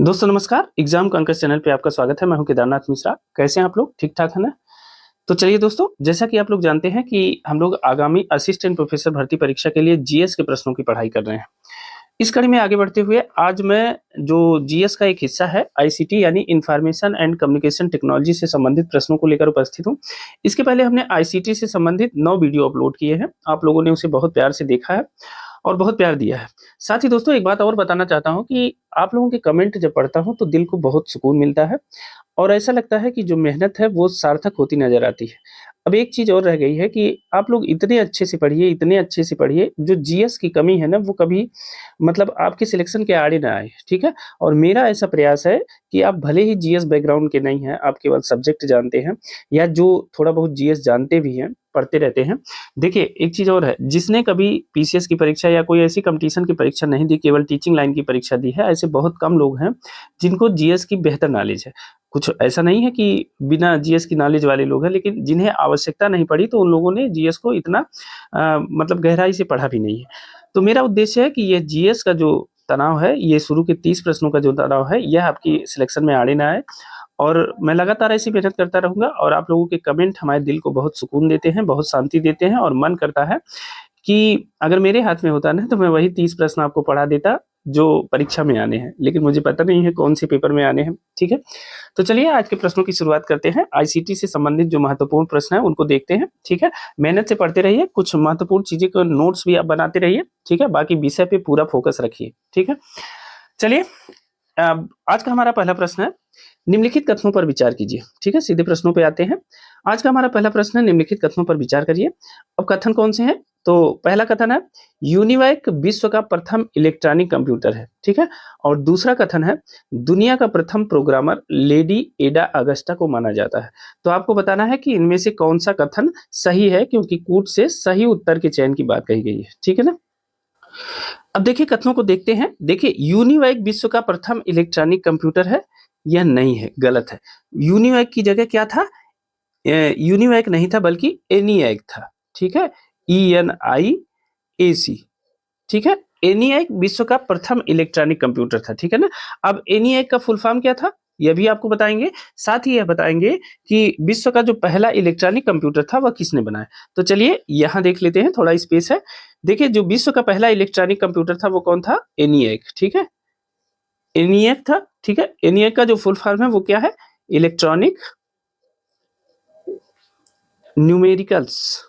दोस्तों नमस्कार, exam conquer channel पे आपका स्वागत है। मैं हूं केदारनाथ मिश्रा। कैसे हैं आप लोग? ठीक ठाक है ना? तो चलिए दोस्तों, जैसा कि आप लोग जानते हैं कि हम लोग आगामी असिस्टेंट प्रोफेसर भर्ती परीक्षा के लिए जीएस के प्रश्नों की पढ़ाई कर रहे हैं। इस कड़ी में आगे बढ़ते हुए आज मैं जो जीएस का एक हिस्सा है आईसीटी यानी इंफॉर्मेशन एंड कम्युनिकेशन टेक्नोलॉजी से संबंधित प्रश्नों को लेकर उपस्थित हूँ। इसके पहले हमने आईसीटी से संबंधित 9 वीडियो अपलोड किए हैं। आप लोगों ने उसे बहुत प्यार से देखा है और बहुत प्यार दिया है। साथ ही दोस्तों एक बात और बताना चाहता हूँ कि आप लोगों के कमेंट जब पढ़ता हूँ तो दिल को बहुत सुकून मिलता है और ऐसा लगता है कि जो मेहनत है वो सार्थक होती नज़र आती है। अब एक चीज़ और रह गई है कि आप लोग इतने अच्छे से पढ़िए, इतने अच्छे से पढ़िए, जो जीएस की कमी है ना वो कभी मतलब आपके सिलेक्शन के आड़े ना आए, ठीक है? और मेरा ऐसा प्रयास है कि आप भले ही जीएस बैकग्राउंड के नहीं हैं, आप केवल सब्जेक्ट जानते हैं या जो थोड़ा बहुत जीएस जानते भी हैं, पढ़ते रहते हैं। देखिए, एक चीज़ और है, जिसने कभी पीसीएस की परीक्षा या कोई ऐसी कॉम्पिटिशन की परीक्षा नहीं दी, केवल टीचिंग लाइन की परीक्षा दी है, ऐसे बहुत कम लोग हैं, जिनको जीएस की बेहतर नॉलेज है। कुछ ऐसा नहीं है कि बिना जीएस की नॉलेज वाले लोग हैं, लेकिन जिन्हें आवश्यकता नहीं पड़ी, तो उन लोगों ने जीएस को इतना मतलब गहराई से पढ़ा भी नहीं है। तो मेरा उद्देश्य है कि ये जीएस का जो तनाव है, ये शुरू के 30 प्रश्नों का जो तनाव है, यह आपकी सिलेक्शन में आड़े ना आए और मैं लगातार ऐसी मेहनत करता रहूँगा और आप लोगों के कमेंट हमारे दिल को बहुत सुकून देते हैं, बहुत शांति देते हैं और मन करता है कि अगर मेरे हाथ में होता ना तो मैं वही 30 प्रश्न आपको पढ़ा देता जो परीक्षा में आने हैं, लेकिन मुझे पता नहीं है कौन से पेपर में आने हैं, ठीक है? तो चलिए आज के प्रश्नों की शुरुआत करते हैं। आईसीटी से संबंधित जो महत्वपूर्ण प्रश्न हैं उनको देखते हैं, ठीक है? मेहनत से पढ़ते रहिए, कुछ महत्वपूर्ण चीज़ें का नोट्स भी आप बनाते रहिए, ठीक है? बाकी विषय पे पूरा फोकस रखिए, ठीक है? चलिए आज का हमारा पहला प्रश्न है, निम्नलिखित कथनों पर विचार कीजिए, ठीक है? सीधे प्रश्नों पे आते हैं। आज का हमारा पहला प्रश्न है, निम्नलिखित कथनों पर विचार करिए। अब कथन कौन से हैं? तो पहला कथन है, यूनिवैक विश्व का प्रथम इलेक्ट्रॉनिक कंप्यूटर है, ठीक है? और दूसरा कथन है, दुनिया का प्रथम प्रोग्रामर लेडी एडा अगस्टा को माना जाता है। तो आपको बताना है कि इनमें से कौन सा कथन सही है, क्योंकि कूट से सही उत्तर के चयन की बात कही गई है, ठीक है ना? अब देखिए कथनों को देखते हैं। देखिए, यूनिवैक विश्व का प्रथम इलेक्ट्रॉनिक कंप्यूटर है, यह नहीं है, गलत है। यूनिवैक की जगह क्या था? यूनिवैक नहीं था बल्कि एनिएक था, ठीक है? ENIAC, ठीक है? एनिएक विश्व का प्रथम इलेक्ट्रॉनिक कंप्यूटर था, ठीक है ना? अब एनिएक का फुल फॉर्म क्या था? यह भी आपको बताएंगे। साथ ही यह बताएंगे कि विश्व का जो पहला इलेक्ट्रॉनिक कंप्यूटर था वह किसने बनाया। तो चलिए यहाँ देख लेते हैं, थोड़ा स्पेस है। देखिए, जो विश्व का पहला इलेक्ट्रॉनिक कंप्यूटर था वो कौन था? एनिएक, ठीक है? एनिएक था, ठीक है? एनिएक का जो फुल फॉर्म है वो क्या है? Electronic numericals,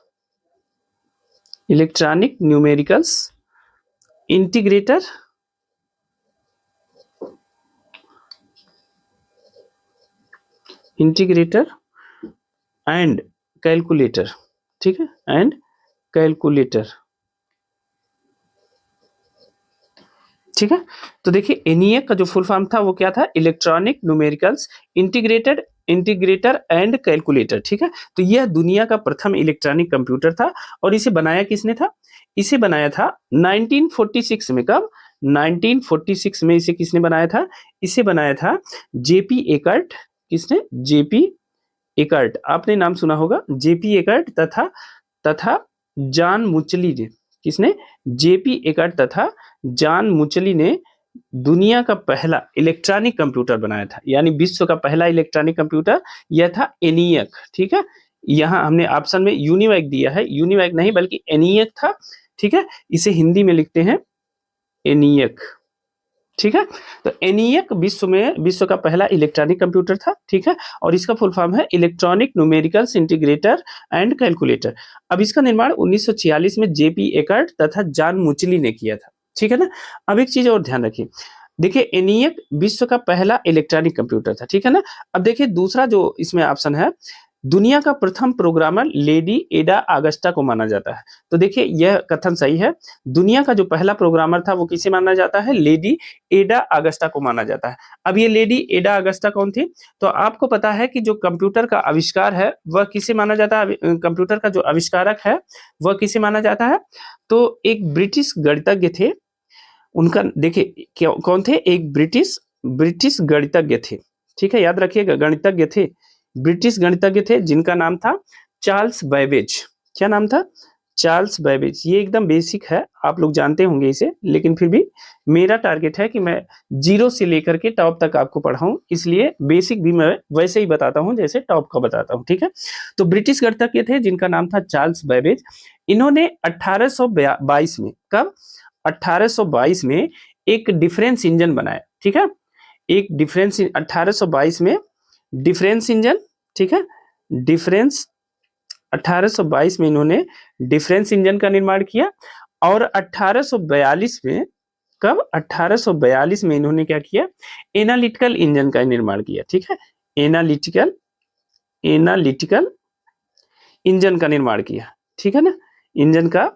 electronic numericals integrator and calculator, ठीक है? एंड कैलकुलेटर, ठीक है? तो देखिए, एनिएक का जो फुल फॉर्म था वो क्या था? Electronic numericals integrator and calculator, ठीक है? तो यह दुनिया का प्रथम इलेक्ट्रॉनिक कंप्यूटर था और इसे बनाया किसने था? इसे बनाया था 1946 में। कब? 1946 में इसे किसने बनाया था? इसे बनाया था जेपी एकर्ट। किसने? जेपी एकर्ट, आपने नाम सुना होगा, जेपी एकर्ट तथा जॉन मुचली ने। किसने? जेपी एकर्ट तथा जॉन मुचली ने दुनिया का पहला इलेक्ट्रॉनिक कंप्यूटर बनाया था, यानी विश्व का पहला इलेक्ट्रॉनिक कंप्यूटर यह था एनियक, ठीक है? यहाँ हमने ऑप्शन में यूनिवैक दिया है, यूनिवैक नहीं बल्कि एनियक था, ठीक है? इसे हिंदी में लिखते हैं एनियक, ठीक है? तो एनियक विश्व का पहला इलेक्ट्रॉनिक कंप्यूटर था, ठीक है? और इसका फुल फॉर्म है electronic numericals integrator and calculator. अब इसका निर्माण 1946 में जेपी एकर्ट तथा जॉन मुचली ने किया था, ठीक है ना? अब एक चीज और ध्यान रखिए, देखिए एनियक विश्व का पहला इलेक्ट्रॉनिक कंप्यूटर था, ठीक है ना? अब देखिए दूसरा जो इसमें ऑप्शन है, दुनिया का प्रथम प्रोग्रामर लेडी एडा अगस्टा को माना जाता है। तो देखिए यह कथन सही है। दुनिया का जो पहला प्रोग्रामर था वो किसे माना जाता है? लेडी एडा अगस्टा को माना जाता है। अब ये लेडी एडा अगस्टा कौन थी? तो आपको पता है कि जो कंप्यूटर का आविष्कार है वह किसे माना जाता है? कंप्यूटर का जो आविष्कारक है वह किसे माना जाता है? तो एक ब्रिटिश गणितज्ञ थे, उनका देखिए कौन थे? एक ब्रिटिश गणितज्ञ थे, ठीक है? याद रखिएगा, गणितज्ञ थे, ब्रिटिश गणितज्ञ थे जिनका नाम था चार्ल्स बैबेज। क्या नाम था? चार्ल्स बेबेज, ये एकदम बेसिक है, आप लोग जानते होंगे इसे, लेकिन फिर भी मेरा टारगेट है कि मैं 0 से लेकर के टॉप तक आपको पढ़ाऊं, इसलिए बेसिक भी मैं वैसे ही बताता हूं जैसे टॉप का बताता हूं, ठीक है। तो ब्रिटिश गणितज्ञ थे जिनका नाम था चार्ल्स बेबेज। इन्होंने 1822 में, कब, 1822 में एक डिफरेंस इंजन बनाया, ठीक है। एक डिफरेंस 1822 में डिफरेंस इंजन, ठीक है, डिफरेंस 1822 में इन्होंने डिफरेंस इंजन का निर्माण किया। और 1842 में, कब, 1842 में इन्होंने क्या किया, एनालिटिकल इंजन का निर्माण किया, ठीक है। एनालिटिकल एनालिटिकल इंजन का निर्माण किया, ठीक है ना, इंजन का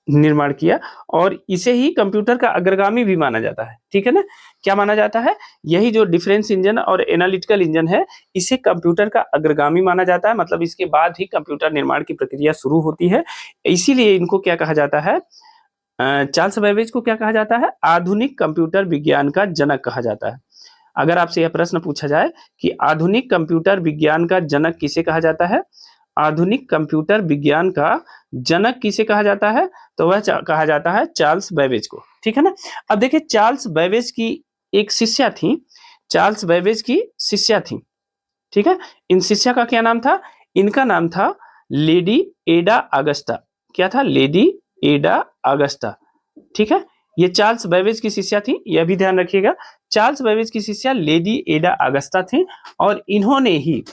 निर्माण किया और इसे ही कंप्यूटर का अग्रगामी भी माना जाता है, ठीक है ना। क्या माना जाता है, यही जो डिफरेंस इंजन और एनालिटिकल इंजन है, इसे कंप्यूटर का अग्रगामी माना जाता है, मतलब इसके बाद ही कंप्यूटर निर्माण की प्रक्रिया शुरू होती है। इसीलिए इनको क्या कहा जाता है, चार्ल्स बेबेज को क्या कहा जाता है, आधुनिक कंप्यूटर विज्ञान का जनक कहा जाता है। अगर आपसे यह प्रश्न पूछा जाए कि आधुनिक कंप्यूटर विज्ञान का जनक किसे कहा जाता है, आधुनिक कंप्यूटर विज्ञान का जनक किसे कहा जाता है, तो वह कहा जाता है चार्ल्स बेबेज को, ठीक है ना। अब देखिए चार्ल्स बेबेज की एक शिष्या थी, चार्ल्स बेबेज की शिष्या थी, ठीक है। इन शिष्या का क्या नाम था, इनका नाम था लेडी एडा अगस्टा। क्या था, लेडी एडा अगस्टा, ठीक है। ये चार्ल्स बेबेज की शिष्या थी, यह भी ध्यान रखिएगा। चार्ल्स बेबेज की शिष्या लेडी एडा अगस्टा थी और इन्होंने ही,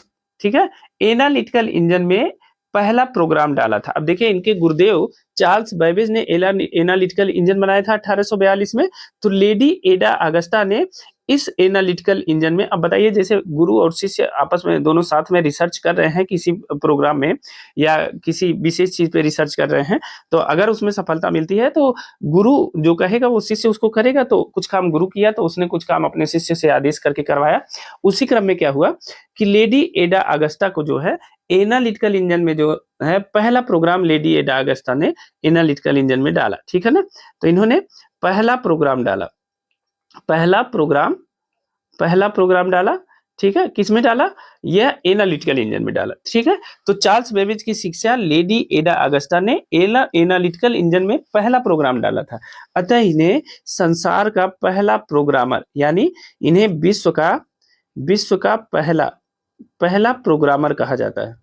ठीक है, एनालिटिकल इंजन में पहला प्रोग्राम डाला था। अब देखिए इनके गुरुदेव चार्ल्स बेबेज ने एनालिटिकल इंजन बनाया था 1842 में, तो लेडी एडा अगस्टा ने इस एनालिटिकल इंजन में, अब बताइए जैसे गुरु और शिष्य आपस में दोनों साथ में रिसर्च कर रहे हैं किसी प्रोग्राम में या किसी विशेष चीज पे रिसर्च कर रहे हैं, तो अगर उसमें सफलता मिलती है तो गुरु जो कहेगा वो शिष्य उसको करेगा। तो कुछ काम गुरु किया तो उसने कुछ काम अपने शिष्य से आदेश करके करवाया। उसी क्रम में क्या हुआ कि लेडी एडा अगस्टा को जो है एनालिटिकल इंजन में जो है पहला प्रोग्राम लेडी एडा अगस्टा ने एनालिटिकल इंजन में डाला, ठीक है ना। तो इन्होंने पहला प्रोग्राम डाला, पहला प्रोग्राम डाला, ठीक है, किसमें डाला, यह एनालिटिकल इंजन में डाला, ठीक है। तो चार्ल्स बेबेज की शिक्षा लेडी एडा अगस्टा ने एनालिटिकल इंजन में पहला प्रोग्राम डाला था, अतः इन्हें संसार का पहला प्रोग्रामर, यानी इन्हें विश्व का पहला प्रोग्रामर कहा जाता है,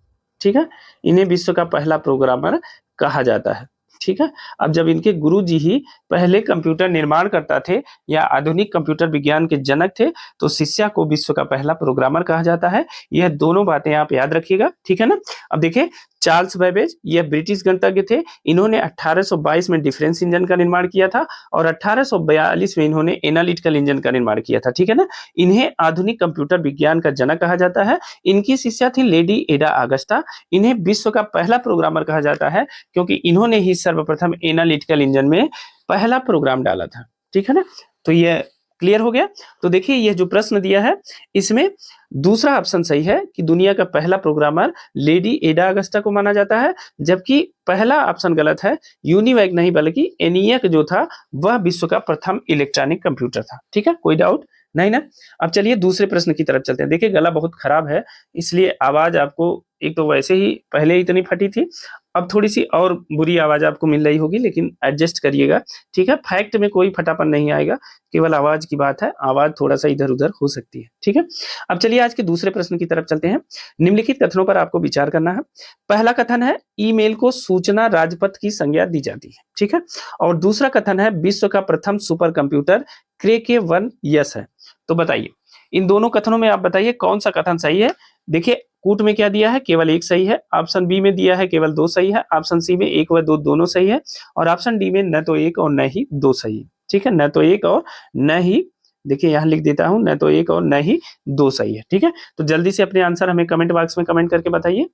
ठीक है। इन्हें विश्व का पहला प्रोग्रामर कहा जाता है, ठीक है। अब जब इनके गुरुजी ही पहले कंप्यूटर निर्माण करता थे या आधुनिक कंप्यूटर विज्ञान के जनक थे, तो शिष्या को विश्व का पहला प्रोग्रामर कहा जाता है। यह दोनों बातें आप याद रखिएगा, ठीक है ना। अब देखिए चार्ल्स बेबेज यह ब्रिटिश गणितज्ञ थे, इन्होंने 1822 में डिफरेंस इंजन का निर्माण किया था और 1842 में इन्होंने एनालिटिकल इंजन का निर्माण किया था, ठीक है ना। इन्हें आधुनिक कंप्यूटर विज्ञान का जनक कहा जाता है। इनकी शिष्या थी लेडी एडा अगस्टा। इन्हें विश्व का पहला प्रोग्रामर कहा जाता है क्योंकि इन्होंने ही सर्वप्रथम एनालिटिकल इंजन में पहला प्रोग्राम डाला था, ठीक है ना। तो यह क्लियर हो गया। तो देखिए यह जो प्रश्न दिया है इसमें दूसरा ऑप्शन सही है कि दुनिया का पहला प्रोग्रामर लेडी एडा अगस्टा को माना जाता है, जबकि पहला ऑप्शन गलत है, यूनिवैक नहीं बल्कि एनियक जो था वह विश्व का प्रथम इलेक्ट्रॉनिक कंप्यूटर था, ठीक है, कोई डाउट नहीं ना। अब चलिए दूसरे प्रश्न की तरफ चलते हैं। देखिए गला बहुत खराब है इसलिए आवाज आपको, एक तो वैसे ही पहले इतनी फटी थी, अब थोड़ी सी और बुरी आवाज आपको मिल रही होगी, लेकिन एडजस्ट करिएगा, ठीक है। फैक्ट में कोई फटापन नहीं आएगा, केवल आवाज की बात है, आवाज थोड़ा सा इधर उधर हो सकती है, ठीक है। अब चलिए आज के दूसरे प्रश्न की तरफ चलते हैं। निम्नलिखित कथनों पर आपको विचार करना है। पहला कथन है ईमेल को सूचना राजपथ की संज्ञा दी जाती है, ठीक है। और दूसरा कथन है विश्व का प्रथम सुपर कंप्यूटर क्रे 1 यस है। तो बताइए इन दोनों कथनों में आप बताइए कौन सा कथन सही है। देखिए कूट में क्या दिया है, केवल एक सही है। ऑप्शन बी में दिया है केवल 2 सही है। ऑप्शन सी में 1 व 2 दोनों सही है और ऑप्शन डी में न तो 1 और न ही 2 सही है, ठीक है। न तो 1 और न ही, देखिए यहां लिख देता हूं, न तो 1 और न ही 2 सही है, ठीक है। तो जल्दी से अपने आंसर हमें कमेंट बॉक्स में कमेंट करके बताइए।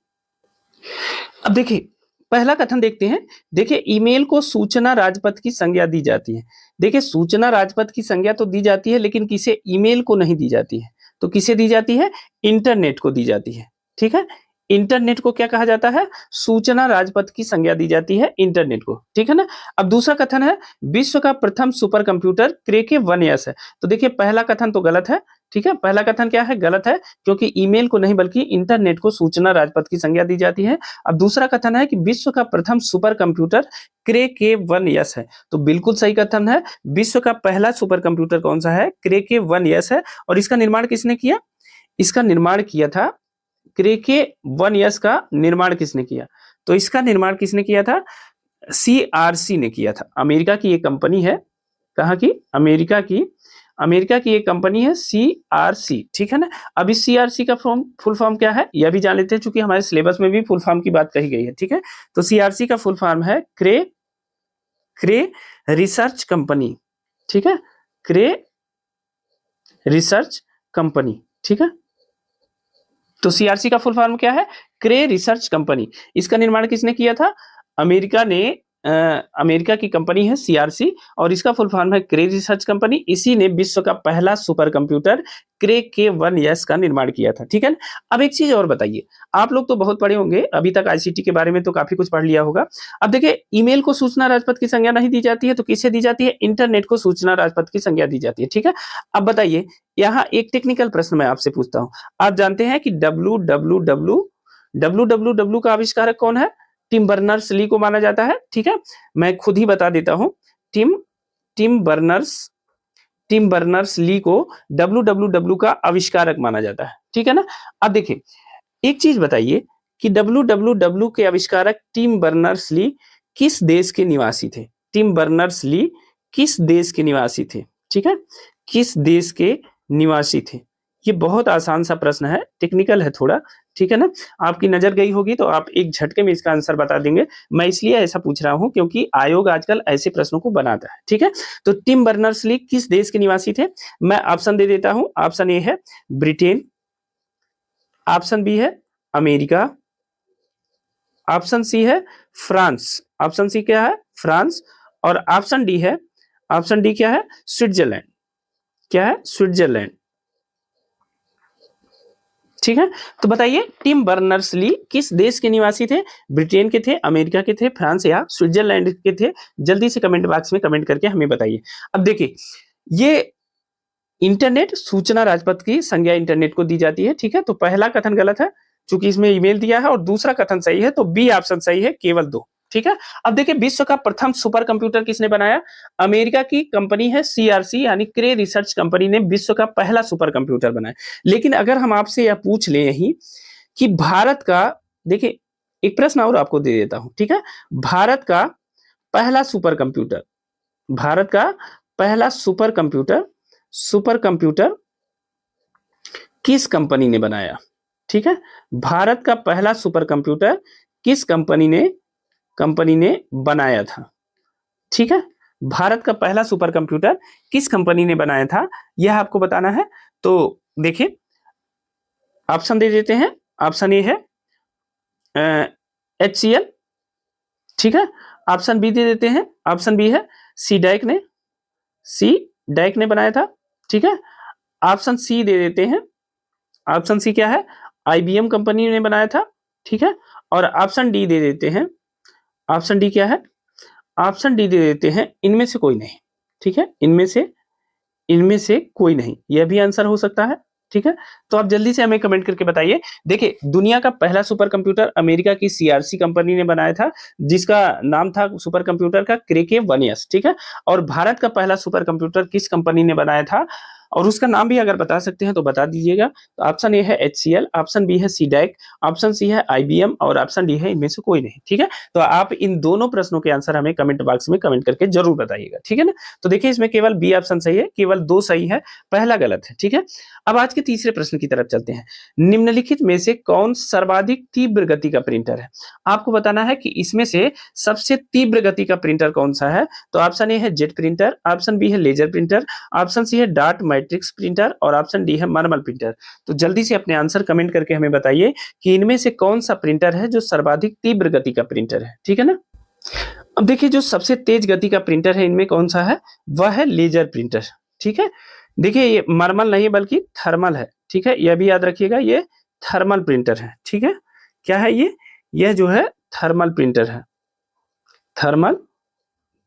अब देखिए पहला कथन देखते हैं। देखिए ईमेल को सूचना राजपथ की संज्ञा दी जाती है। देखिए सूचना राजपथ की संज्ञा तो दी जाती है लेकिन किसे, ईमेल को नहीं दी जाती है। तो किसे दी जाती है, इंटरनेट को दी जाती है, ठीक है। इंटरनेट को क्या कहा जाता है, सूचना राजपथ की संज्ञा दी जाती है इंटरनेट को, ठीक है ना। अब दूसरा कथन है विश्व का प्रथम सुपर कंप्यूटर क्रे 1 यस है। तो देखिए पहला कथन तो गलत है, ठीक है, पहला कथन क्या है, गलत है, क्योंकि ईमेल को नहीं बल्कि इंटरनेट को सूचना राजपथ की संज्ञा दी जाती है। अब दूसरा कथन है कि विश्व का प्रथम सुपर कंप्यूटर क्रे K1S है, तो बिल्कुल सही कथन है। विश्व का पहला सुपर कंप्यूटर कौन सा है, क्रे K1S है। और इसका निर्माण किसने किया, इसका निर्माण किया था, क्रे K1S का निर्माण किसने किया, तो इसका निर्माण किसने किया था, CRC ने किया था। अमेरिका की एक कंपनी है, कहाँ की, अमेरिका की एक कंपनी है CRC, ठीक है ना। अब इस CRC का फुल फॉर्म क्या है, यह भी जान लेते हैं, चूंकि हमारे सिलेबस में भी फुल फॉर्म की बात कही गई है, ठीक है। तो CRC का फुल फॉर्म है क्रे रिसर्च कंपनी, ठीक है, क्रे रिसर्च कंपनी, ठीक है। तो CRC का फुल फॉर्म क्या है, क्रे रिसर्च कंपनी। इसका निर्माण किसने किया था, अमेरिका की कंपनी है CRC, और इसका फुल फॉर्म है क्रे रिसर्च कंपनी। इसी ने विश्व का पहला सुपर कंप्यूटर क्रे K1S का निर्माण किया था, ठीक है। अब एक चीज और बताइए, आप लोग तो बहुत पढ़े होंगे अभी तक, ICT के बारे में तो काफी कुछ पढ़ लिया होगा। अब देखिए, ईमेल को सूचना राजपथ की संज्ञा नहीं दी जाती है, तो किसे दी जाती है, इंटरनेट को सूचना राजपथ की संज्ञा दी जाती है, ठीक है। अब बताइए, यहाँ एक टेक्निकल प्रश्न मैं आपसे पूछता हूँ। आप जानते हैं कि www का आविष्कारक कौन है, टिम बर्नर्स ली को माना जाता है, ठीक है। मैं खुद ही बता देता हूं, टिम बर्नर्स ली को www का आविष्कारक माना जाता है, ठीक है ना। अब देखिए, एक चीज बताइए कि www के आविष्कारक टिम बर्नर्स ली किस देश के निवासी थे, टिम बर्नर्स ली किस देश के निवासी थे, ठीक है, किस देश के निवासी थे। ये बहुत आसान सा प्रश्न है, टेक्निकल है थोड़ा, ठीक है ना। आपकी नजर गई होगी तो आप एक झटके में इसका आंसर बता देंगे। मैं इसलिए ऐसा पूछ रहा हूं क्योंकि आयोग आजकल ऐसे प्रश्नों को बनाता है, ठीक है। तो टिम बर्नर्स ली किस देश के निवासी थे, मैं ऑप्शन दे देता हूं। ऑप्शन ए है ब्रिटेन, ऑप्शन बी है अमेरिका, ऑप्शन सी है फ्रांस, ऑप्शन सी क्या है, फ्रांस, और ऑप्शन डी है, ऑप्शन डी क्या है, स्विट्जरलैंड, क्या है, स्विट्जरलैंड, ठीक है। तो बताइए, टिम बर्नर्स ली किस देश के निवासी थे, ब्रिटेन के थे, अमेरिका के थे, फ्रांस या स्विट्जरलैंड के थे। जल्दी से कमेंट बॉक्स में कमेंट करके हमें बताइए। अब देखिए, ये इंटरनेट सूचना राजपथ की संज्ञा इंटरनेट को दी जाती है, ठीक है। तो पहला कथन गलत है, चूंकि इसमें ईमेल दिया है, और दूसरा कथन सही है, तो बी ऑप्शन सही है, केवल 2, ठीक है। अब देखिए, विश्व का प्रथम सुपर कंप्यूटर किसने बनाया, अमेरिका की कंपनी है CRC, यानी क्रे रिसर्च कंपनी ने विश्व का पहला सुपर कंप्यूटर बनाया। लेकिन अगर हम आपसे यह पूछ ले यही कि भारत का, देखिए एक प्रश्न और आपको दे देता हूं, ठीक है। भारत का पहला सुपर कंप्यूटर, भारत का पहला सुपर कंप्यूटर किस कंपनी ने बनाया, ठीक है। भारत का पहला सुपर कंप्यूटर किस कंपनी ने बनाया था, ठीक है। भारत का पहला सुपर कंप्यूटर किस कंपनी ने बनाया था, यह आपको बताना है। तो देखिए, ऑप्शन दे देते हैं। ऑप्शन ए है HCL, ठीक है। ऑप्शन बी दे देते हैं, ऑप्शन बी है सी डैक ने बनाया था, ठीक है। ऑप्शन सी दे देते हैं, ऑप्शन सी क्या है, IBM कंपनी ने बनाया था, ठीक है। और ऑप्शन डी दे देते हैं, ऑप्शन डी क्या है, ऑप्शन डी दे देते हैं, इनमें से कोई नहीं, ठीक है, इनमें से कोई नहीं, यह भी आंसर हो सकता है, ठीक है। तो आप जल्दी से हमें कमेंट करके बताइए। देखिए, दुनिया का पहला सुपर कंप्यूटर अमेरिका की CRC कंपनी ने बनाया था, जिसका नाम था सुपर कंप्यूटर का क्रे K1S, ठीक है। और भारत का पहला सुपर कंप्यूटर किस कंपनी ने बनाया था, और उसका नाम भी अगर बता सकते हैं तो बता दीजिएगा। तो ऑप्शन ए है HCL, ऑप्शन बी है CDAC, ऑप्शन सी है IBM, और ऑप्शन डी है इनमें से कोई नहीं, ठीक है। तो आप इन दोनों प्रश्नों के आंसर हमें कमेंट बॉक्स में कमेंट करके जरूर बताइएगा, ठीक है ना। तो देखिए, इसमें केवल बी ऑप्शन सही है, केवल 2 सही है, पहला गलत है, ठीक है। अब आज के तीसरे प्रश्न की तरफ चलते हैं। निम्नलिखित में से कौन सर्वाधिक तीव्र गति का प्रिंटर है, आपको बताना है कि इसमें से सबसे तीव्र गति का प्रिंटर कौन सा है। तो ऑप्शन ए है जेट प्रिंटर, ऑप्शन बी है लेजर प्रिंटर, ऑप्शन सी है डार्ट मैट्रिक्स प्रिंटर, और ऑप्शन डी है मर्मल प्रिंटर। तो जल्दी से अपने आंसर कमेंट करके हमें बताइए कि इनमें से कौन सा प्रिंटर है जो सर्वाधिक तीव्र गति का प्रिंटर है, ठीक है ना। अब देखिए, जो सबसे तेज गति का प्रिंटर है इनमें कौन सा है, वह है लेजर प्रिंटर, ठीक है। देखिए, ये मर्मल नहीं बल्कि थर्मल है, ठीक है, यह भी याद रखिएगा, ये थर्मल प्रिंटर है, ठीक है। क्या है ये, यह जो है थर्मल प्रिंटर है, थर्मल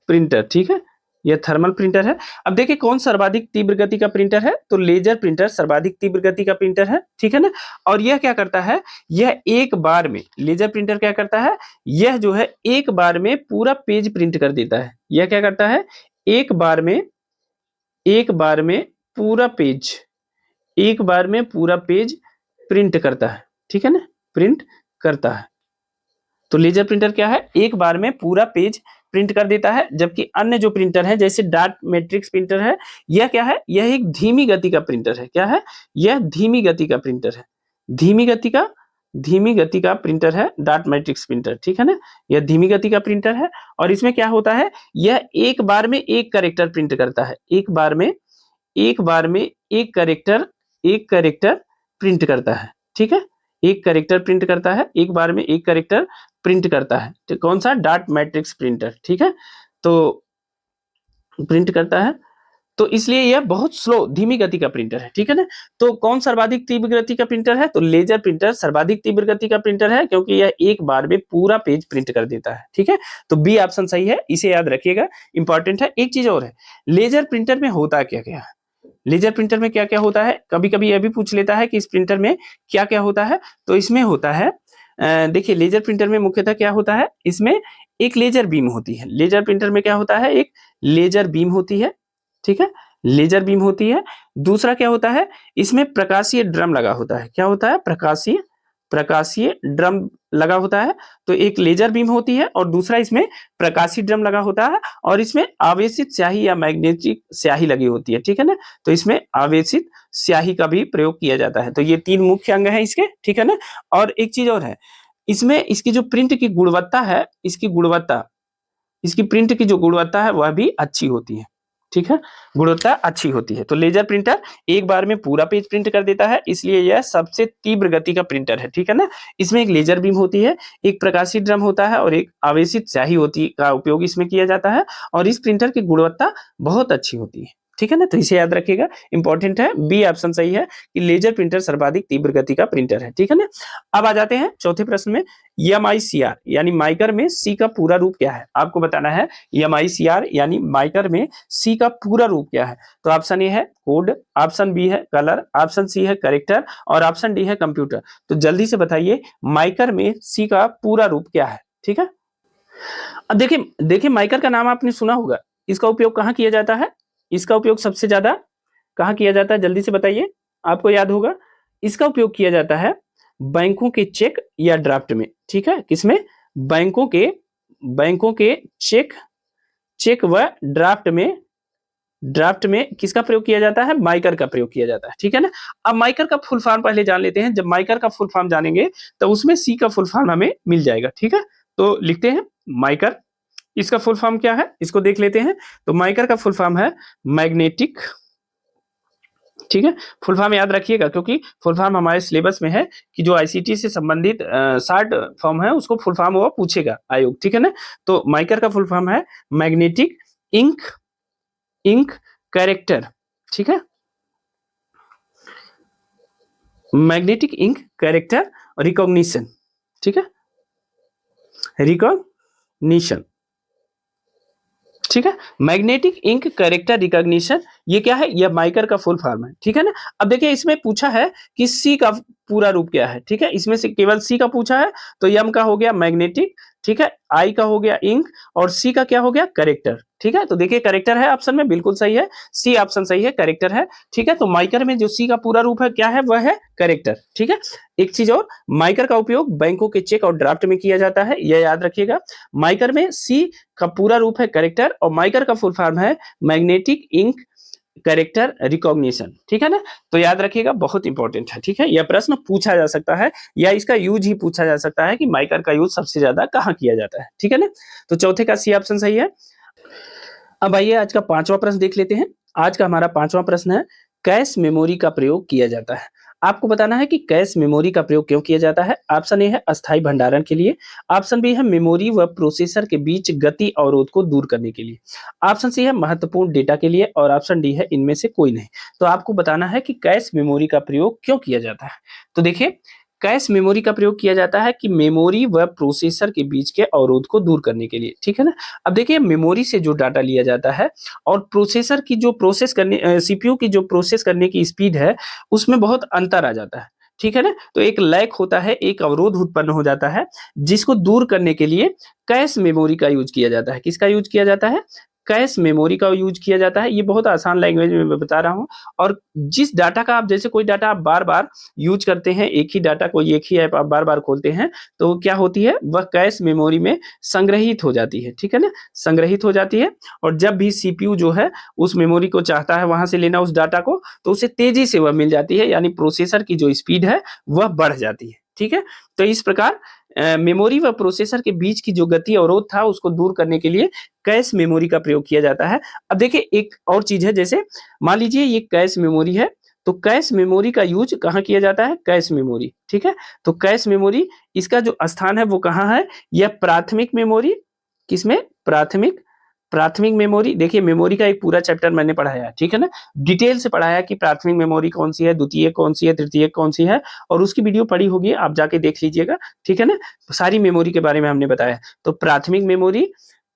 प्रिंटर, ठीक है, यह थर्मल प्रिंटर है। अब देखिए कौन सर्वाधिक तीव्र गति का प्रिंटर है, तो लेजर प्रिंटर सर्वाधिक तीव्र गति का प्रिंटर है, ठीक है ना। और यह क्या करता है, यह एक बार में, लेजर प्रिंटर क्या करता है, यह जो है एक बार में पूरा पेज प्रिंट कर देता है। यह क्या करता है, एक बार में पूरा पेज, एक बार में पूरा पेज प्रिंट करता है, ठीक है ना, प्रिंट करता है। तो लेजर प्रिंटर क्या है, एक बार में पूरा पेज प्रिंट कर देता है, जबकि अन्य जो प्रिंटर है जैसे डार्ट मैट्रिक्स प्रिंटर है, यह क्या है, यह एक धीमी गति का प्रिंटर है। क्या है, यह धीमी गति का प्रिंटर है, धीमी गति का प्रिंटर है डार्ट मैट्रिक्स प्रिंटर, ठीक है ना। यह धीमी गति का प्रिंटर है और इसमें क्या होता है, यह एक बार में एक कैरेक्टर प्रिंट करता है, एक बार में एक कैरेक्टर प्रिंट करता है, ठीक है, एक कैरेक्टर प्रिंट करता है, एक बार में एक कैरेक्टर प्रिंट करता है। तो कौन सा, डार्ट मैट्रिक्स प्रिंटर, ठीक है, तो प्रिंट करता है, तो इसलिए यह बहुत स्लो धीमी गति का प्रिंटर है, ठीक है ना। तो कौन सर्वाधिक तीव्र गति का प्रिंटर है, तो लेजर प्रिंटर सर्वाधिक तीव्र गति का प्रिंटर है, क्योंकि यह एक बार में पूरा पेज प्रिंट कर देता है, ठीक है। तो बी ऑप्शन सही है, इसे याद रखिएगा, इंपॉर्टेंट है। एक चीज और है, लेजर प्रिंटर में होता क्या क्या है, लेजर प्रिंटर में क्या क्या होता है, कभी कभी यह भी पूछ लेता है कि इस प्रिंटर में क्या क्या होता है। तो इसमें होता है, देखिए लेजर प्रिंटर में मुख्यतः क्या होता है, इसमें एक लेजर बीम होती है। लेजर प्रिंटर में क्या होता है, एक लेजर बीम होती है, ठीक है, लेजर बीम होती है। दूसरा क्या होता है, इसमें प्रकाशीय ड्रम लगा होता है। क्या होता है, प्रकाशीय ड्रम लगा होता है। तो एक लेजर बीम होती है और दूसरा इसमें प्रकाशीय ड्रम लगा होता है, और इसमें आवेशित स्याही या मैग्नेटिक स्याही लगी होती है, ठीक है ना। तो इसमें आवेशित स्याही का भी प्रयोग किया जाता है। तो ये तीन मुख्य अंग हैं इसके, ठीक है ना। और एक चीज और है, इसमें इसकी जो प्रिंट की गुणवत्ता है, इसकी प्रिंट की जो गुणवत्ता है वह भी अच्छी होती है, ठीक है, गुणवत्ता अच्छी होती है। तो लेजर प्रिंटर एक बार में पूरा पेज प्रिंट कर देता है, इसलिए यह सबसे तीव्र गति का प्रिंटर है, ठीक है ना। इसमें एक लेजर बीम होती है, एक प्रकाशित ड्रम होता है और एक आवेशित स्याही होती का उपयोग इसमें किया जाता है, और इस प्रिंटर की गुणवत्ता बहुत अच्छी होती है, ठीक है ना। तो इसे याद रखिएगा, इंपॉर्टेंट है, बी ऑप्शन सही है कि लेजर प्रिंटर सर्वाधिक तीव्र गति का प्रिंटर है, ठीक है ना। अब आ जाते हैं चौथे प्रश्न में, MICR यानी माइकर में सी का पूरा रूप क्या है, आपको बताना है। MICR यानी माइकर में सी का पूरा रूप क्या है। तो ऑप्शन ए है कोड, ऑप्शन बी है कलर, ऑप्शन सी है करेक्टर और ऑप्शन डी है कंप्यूटर। तो जल्दी से बताइए माइकर में सी का पूरा रूप क्या है, ठीक है। अब देखिए माइकर का नाम आपने सुना होगा, इसका उपयोग कहाँ किया जाता है, इसका उपयोग सबसे ज्यादा कहाँ किया जाता है, जल्दी से बताइए, आपको याद होगा। इसका उपयोग किया जाता है बैंकों के चेक या ड्राफ्ट में, ठीक है, किसमें, बैंकों के चेक व ड्राफ्ट में किसका प्रयोग किया जाता है, माइकर का प्रयोग किया जाता है, ठीक है ना। अब माइकर का फुल फॉर्म पहले जान लेते हैं, जब माइकर का फुल फॉर्म जानेंगे तो उसमें सी का फुल फॉर्म हमें मिल जाएगा, ठीक है। तो लिखते हैं माइकर, इसका फुल फॉर्म क्या है, इसको देख लेते हैं। तो माइकर का फुल फॉर्म है मैग्नेटिक, ठीक है, फुल फॉर्म याद रखिएगा, क्योंकि फुल फॉर्म हमारे सिलेबस में है कि जो आईसीटी से संबंधित शॉर्ट फॉर्म है उसको फुल फॉर्म वो पूछेगा आयोग, ठीक है ना। तो माइकर का फुल फॉर्म है मैग्नेटिक इंक कैरेक्टर, ठीक है, मैग्नेटिक इंक कैरेक्टर रिकॉग्निशन, ठीक है, रिकॉग्निशन, ठीक है, मैग्नेटिक इंक कैरेक्टर रिकॉग्निशन, ये क्या है, ये माइकर का फुल फॉर्म है, ठीक है ना। अब देखिए इसमें पूछा है कि सी का पूरा रूप क्या है, ठीक है, इसमें से केवल सी का पूछा है। तो एम का हो गया मैग्नेटिक, ठीक है, आई का हो गया इंक और सी का क्या हो गया, कैरेक्टर, ठीक है। तो देखिए कैरेक्टर है ऑप्शन में, बिल्कुल सही है, सी ऑप्शन सही है, कैरेक्टर है, ठीक है। तो माइकर में जो सी का पूरा रूप है क्या है, वह है कैरेक्टर, ठीक है। एक चीज और, माइकर का उपयोग बैंकों के चेक और ड्राफ्ट में किया जाता है, यह याद रखिएगा। माइकर में सी का पूरा रूप है कैरेक्टर और माइकर का फुल फॉर्म है मैग्नेटिक इंक कैरेक्टर रिकॉग्निशन, ठीक है ना। तो याद रखिएगा, बहुत इंपॉर्टेंट है, ठीक है। यह प्रश्न पूछा जा सकता है या इसका यूज ही पूछा जा सकता है कि माइकर का यूज सबसे ज्यादा कहाँ किया जाता है, ठीक है ना। तो चौथे का सी ऑप्शन सही है। अब आइए आज का पांचवा प्रश्न देख लेते हैं। आज का हमारा पांचवा प्रश्न है, कैश मेमोरी का प्रयोग किया जाता है। आपको बताना है कि कैश मेमोरी का प्रयोग क्यों किया जाता है। ऑप्शन ए है अस्थायी भंडारण के लिए, ऑप्शन बी है मेमोरी व प्रोसेसर के बीच गति अवरोध को दूर करने के लिए, ऑप्शन सी है महत्वपूर्ण डेटा के लिए और ऑप्शन डी है इनमें से कोई नहीं। तो आपको बताना है कि कैश मेमोरी का प्रयोग क्यों किया जाता है। तो देखिए कैश मेमोरी का प्रयोग किया जाता है कि मेमोरी व प्रोसेसर के बीच के अवरोध को दूर करने के लिए, ठीक है ना। अब देखिए मेमोरी से जो डाटा लिया जाता है और प्रोसेसर की जो प्रोसेस करने सीपीयू की जो प्रोसेस करने की स्पीड है उसमें बहुत अंतर आ जाता है, ठीक है ना। तो एक लैग होता है, एक अवरोध उत्पन्न हो जाता है, जिसको दूर करने के लिए कैश मेमोरी का यूज किया जाता है। किसका यूज किया जाता है? कैश मेमोरी का यूज किया जाता है। ये बहुत आसान लैंग्वेज में मैं बता रहा हूँ। और जिस डाटा का आप जैसे कोई डाटा आप बार बार यूज करते हैं, एक ही डाटा कोई एक ही ऐप आप बार बार खोलते हैं, तो क्या होती है वह कैश मेमोरी में संग्रहित हो जाती है, ठीक है ना, संग्रहित हो जाती है। और जब भी सीपीयू जो है उस मेमोरी को चाहता है वहां से लेना उस डाटा को, तो उसे तेजी से वह मिल जाती है, यानी प्रोसेसर की जो स्पीड है वह बढ़ जाती है, ठीक है। तो इस प्रकार मेमोरी व प्रोसेसर के बीच की जो गति अवरोध था उसको दूर करने के लिए कैश मेमोरी का प्रयोग किया जाता है। अब देखिए एक और चीज है, जैसे मान लीजिए ये कैश मेमोरी है, तो कैश मेमोरी का यूज कहाँ किया जाता है? कैश मेमोरी, ठीक है। तो कैश मेमोरी इसका जो स्थान है वो कहाँ है? यह प्राथमिक मेमोरी, किसमें? प्राथमिक प्राथमिक मेमोरी। देखिए मेमोरी का एक पूरा चैप्टर मैंने पढ़ाया, ठीक है ना, डिटेल से पढ़ाया कि प्राथमिक मेमोरी कौन सी है, द्वितीयक कौन सी है, तृतीयक कौन सी है, और उसकी वीडियो पड़ी होगी, आप जाके देख लीजिएगा, ठीक है ना। सारी मेमोरी के बारे में हमने बताया। तो प्राथमिक मेमोरी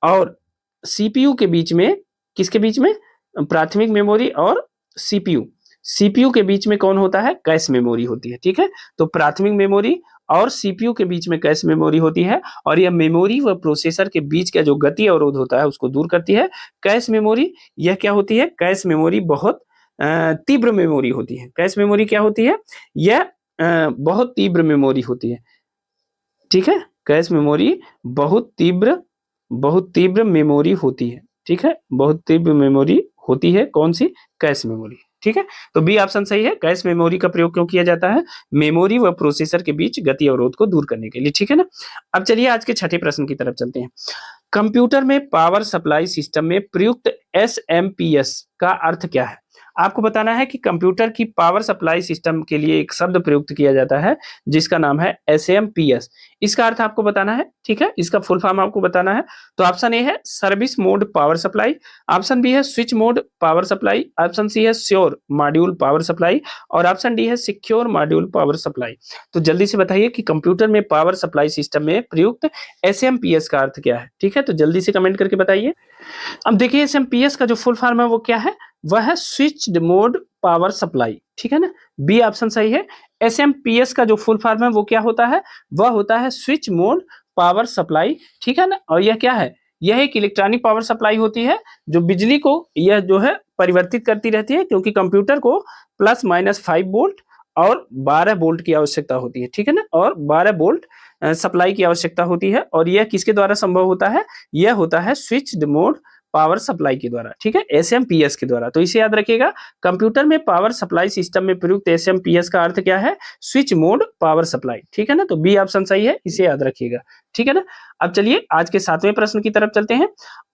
और सीपीयू के बीच में, किसके बीच में? प्राथमिक मेमोरी और सीपीयू, सीपीयू के बीच में कौन होता है? कैश मेमोरी होती है, ठीक है। तो प्राथमिक मेमोरी और सीपीयू के बीच में कैश मेमोरी होती है, और यह मेमोरी व प्रोसेसर के बीच का जो गति अवरोध होता है उसको दूर करती है। कैश मेमोरी यह क्या होती है? कैश मेमोरी बहुत तीव्र मेमोरी होती है। कैश मेमोरी क्या होती है? यह बहुत तीव्र मेमोरी होती है, ठीक है। कैश मेमोरी बहुत तीव्र मेमोरी होती है, ठीक है, बहुत तीव्र मेमोरी होती है। कौन सी? कैश मेमोरी, ठीक है। तो बी ऑप्शन सही है। कैश मेमोरी का प्रयोग क्यों किया जाता है? मेमोरी व प्रोसेसर के बीच गति अवरोध को दूर करने के लिए, ठीक है ना। अब चलिए आज के छठे प्रश्न की तरफ चलते हैं। कंप्यूटर में पावर सप्लाई सिस्टम में प्रयुक्त एसएमपीएस का अर्थ क्या है? आपको बताना है कि कंप्यूटर की पावर सप्लाई सिस्टम के लिए एक शब्द प्रयुक्त किया जाता है जिसका नाम है एसएमपीएस। इसका अर्थ आपको बताना है, ठीक है, इसका फुल फॉर्म आपको बताना है। तो ऑप्शन ए है service mode power supply, option B है switch mode power supply, option C है श्योर मॉड्यूल पावर सप्लाई, और ऑप्शन डी है सिक्योर मॉड्यूल पावर सप्लाई। तो जल्दी से बताइए कि कंप्यूटर में पावर सप्लाई सिस्टम में प्रयुक्त एसएमपीएस का अर्थ क्या है, ठीक है। तो जल्दी से कमेंट करके बताइए। अब देखिए एसएमपीएस का जो फुल फॉर्म है वो क्या है? वह है स्विच्ड मोड पावर सप्लाई, ठीक है ना, बी ऑप्शन सही है। एसएमपीएस का जो फुल फॉर्म है वो क्या होता है? वह होता है स्विच मोड पावर सप्लाई, ठीक है ना। और यह क्या है? यह एक इलेक्ट्रॉनिक पावर सप्लाई होती है जो बिजली को यह जो है परिवर्तित करती रहती है, क्योंकि कंप्यूटर को +-5 वोल्ट और 12 वोल्ट की आवश्यकता होती है, ठीक है ना, और 12 वोल्ट सप्लाई की आवश्यकता होती है। और यह किसके द्वारा संभव होता है? यह होता है स्विच्ड मोड पावर सप्लाई के द्वारा, ठीक है, एसएमपीएस के द्वारा। तो इसे याद रखिएगा, कंप्यूटर में पावर सप्लाई सिस्टम में प्रयुक्त एसएमपीएस का अर्थ क्या है? स्विच मोड पावर सप्लाई, ठीक है ना। तो बी ऑप्शन सही है, इसे याद रखिएगा, ठीक है ना। अब चलिए आज के 7वें प्रश्न की तरफ चलते हैं।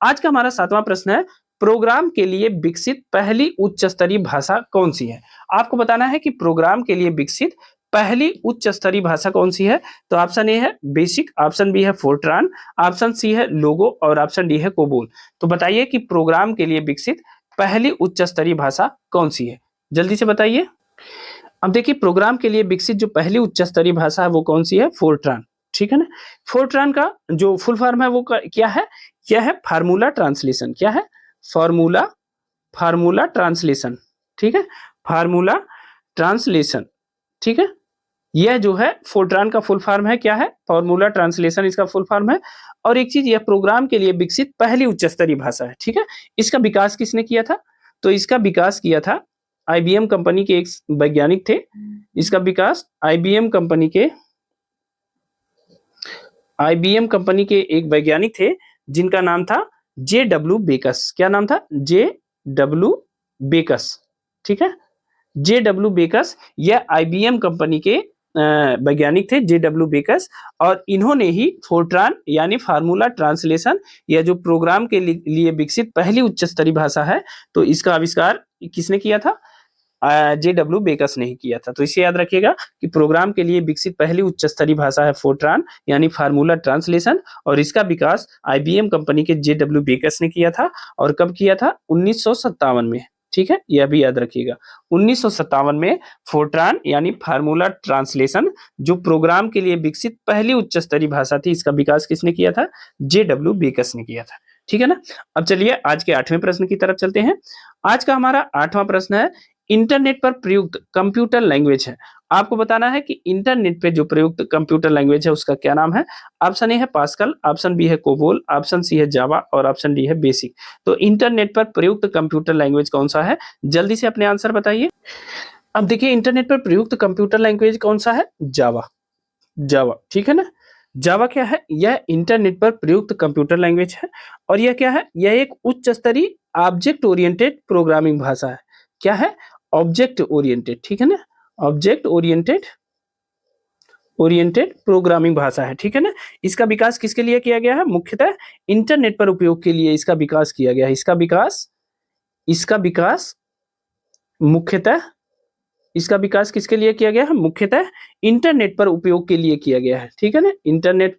आज का हमारा 7वां प्रश्न है, प्रोग्राम के लिए विकसित पहली उच्च स्तरीय भाषा कौन सी है? आपको बताना है कि प्रोग्राम के लिए विकसित पहली उच्च स्तरीय भाषा कौन सी है? तो ऑप्शन ए है बेसिक, ऑप्शन बी है फोर्ट्रान, ऑप्शन सी है लोगो, और ऑप्शन डी है कोबोल। तो बताइए कि प्रोग्राम के लिए विकसित पहली उच्च स्तरीय भाषा कौन सी है? जल्दी से बताइए। अब देखिए प्रोग्राम के लिए विकसित जो पहली उच्च स्तरीय भाषा है वो कौन सी है? फोर्ट्रान, ठीक है ना। फोर्ट्रान का जो फुल फॉर्म है वो क्या है? यह है फार्मूला ट्रांसलेशन। क्या है? फार्मूला ट्रांसलेशन, ठीक है, फार्मूला ट्रांसलेशन, ठीक है। यह जो है फोर्ट्रान का फुल फॉर्म है, क्या है? फार्मूला ट्रांसलेशन इसका फुल फॉर्म है। और एक चीज, यह प्रोग्राम के लिए विकसित पहली उच्च स्तरीय भाषा है, ठीक है। इसका विकास किसने किया था? तो इसका विकास किया था आईबीएम कंपनी के एक वैज्ञानिक थे। इसका विकास आईबीएम कंपनी के एक वैज्ञानिक थे जिनका नाम था जे.डब्ल्यू. बेकस। क्या नाम था? जे.डब्ल्यू. बेकस, ठीक है, जे.डब्ल्यू. बेकस। यह आईबीएम कंपनी के वैज्ञानिक थे जे.डब्ल्यू. बेकस, और इन्होंने ही फोर्ट्रान यानी फार्मूला ट्रांसलेशन, यह जो प्रोग्राम के लिए विकसित पहली उच्च स्तरीय भाषा है, तो इसका आविष्कार किसने किया था? जे.डब्ल्यू. बेकस ने ही किया था। तो इसे याद रखिएगा कि प्रोग्राम के लिए विकसित पहली उच्च स्तरीय भाषा है फोर्ट्रान यानी फार्मूला ट्रांसलेशन, और इसका विकास आईबीएम कंपनी के जे.डब्ल्यू. बेकस ने किया था। और कब किया था? 1957 में, ठीक है, यह भी याद रखिएगा। 1957 में फोर्ट्रान यानी फार्मूला ट्रांसलेशन जो प्रोग्राम के लिए विकसित पहली उच्च स्तरीय भाषा थी, इसका विकास किसने किया था? JW बेकस ने किया था। ठीक है ना। अब चलिए आज के 8वें प्रश्न की तरफ चलते हैं। आज का हमारा 8वां प्रश्न है, इंटरनेट पर प्रयुक्त कंप्यूटर लैंग्वेज है। आपको बताना है कि इंटरनेट पे जो प्रयुक्त कंप्यूटर लैंग्वेज है उसका क्या नाम है। ऑप्शन ए है पास्कल, ऑप्शन बी है कोबोल, ऑप्शन सी है जावा और ऑप्शन डी है बेसिक। तो इंटरनेट पर प्रयुक्त कंप्यूटर लैंग्वेज कौन सा है? जल्दी से अपने आंसर बताइए। अब देखिए इंटरनेट पर प्रयुक्त कंप्यूटर लैंग्वेज कौन सा है? जावा। जावा, ठीक है ना। जावा क्या है? यह इंटरनेट पर प्रयुक्त कंप्यूटर लैंग्वेज है। और यह क्या है? यह एक उच्च स्तरीय ऑब्जेक्ट ओरिएंटेड प्रोग्रामिंग भाषा है। क्या है? ऑब्जेक्ट ओरिएंटेड, ठीक है ना। ऑब्जेक्ट ओरिएंटेड प्रोग्रामिंग भाषा है, ठीक है ना। इसका विकास किसके लिए किया गया है? मुख्यतः इंटरनेट पर उपयोग के लिए इसका विकास किया गया है। इसका विकास किसके लिए किया गया है? मुख्यतः इंटरनेट पर उपयोग के लिए किया गया है, ठीक है ना। इंटरनेट